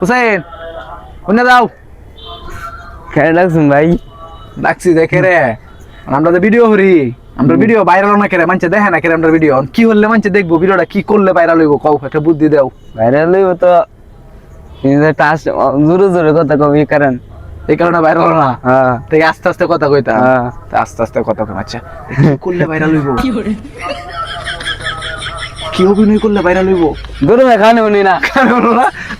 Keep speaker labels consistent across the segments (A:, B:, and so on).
A: হুসেন কোনে যাও
B: কেন লাগছেন ভাই?
A: ডাকছি দেখে রে আমরা তো ভিডিও করি আমরা ভিডিও ভাইরাল না করে মানুষে দেখে না করে আমরা ভিডিও কি হলে মানুষে দেখবো ভিডিওটা কি করলে ভাইরাল হইব কও একটা বুদ্ধি দাও
B: ভাইরাল হইব তো টাচ জোরে জোরে কথা কবি কারণ
A: এই কারণে ভাইরাল না
B: হ্যাঁ
A: তাই আস্তে আস্তে কথা কইতা
B: হ্যাঁ।
A: আস্তে আস্তে কথা কই আচ্ছা কি করলে ভাইরাল হইব কি অভিনয় করলে ভাইরাল হইব
B: দূরে এখানে উনি না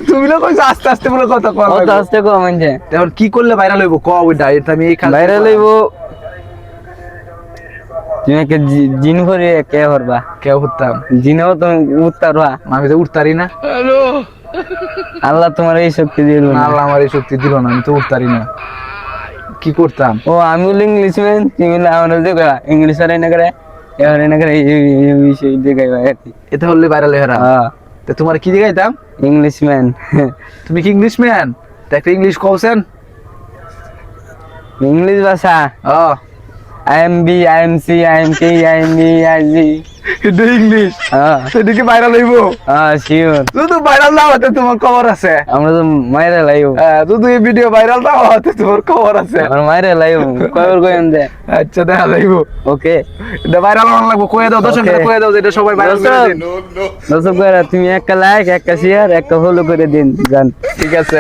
A: তুমি না কইছো আস্তে আস্তে বলে কথা কও
B: কত আসতে কম আনছে
A: এখন কি করলে ভাইরাল হইব কও ওইটা এটা আমি এখানে
B: ভাইরাল হইব তুমি একটা জিন করে কে করবা
A: কেউ হতাম
B: জিনেও তো উত্তারবা
A: আমি তো উঠতারি না
B: আল্লাহ তোমার এই শক্তি দিল
A: না
B: না।
A: আল্লাহ আমার এই শক্তি দিল না আমি তো উঠতারি না কি করতাম
B: ও আমি হলো ইংলিশ ম্যান তুমি আমরা যে ইংলিশ আর না করে এবার না করে এই বিষয় দেখাই ভাই
A: এতে হলে ভাইরাল হেরা
B: হ্যাঁ
A: তো তোমার কি দেখাইতাম
B: ইংলিশ ম্যান
A: তুমি কি ইংলিশ ম্যান তো একটা ইংলিশ কওছেন
B: ইংলিশ ভাষা
A: ও
B: I am B, I am C, I am K, I am E, I am G.
A: এটা ইংলিশ সেটা কি ভাইরাল হইব
B: শিওর
A: শুধু ভাইরাল না হতে তোমার খবর আছে
B: আমরা তো মাইরে লাইব
A: শুধু এই ভিডিও ভাইরাল না হতে তোমার খবর আছে
B: আমরা মাইরে লাইব কয়বার কইম দে
A: আচ্ছা দেখা যাইব
B: ওকে
A: এটা ভাইরাল হওয়ার লাগবে কয়ে দাও দর্শক
B: Okay.
A: কয়ে দাও যে এটা সবাই ভাইরাল করে দিন
B: দর্শক ভাইরা তুমি একটা লাইক একটা শেয়ার একটা ফলো করে দিন জান
A: ঠিক আছে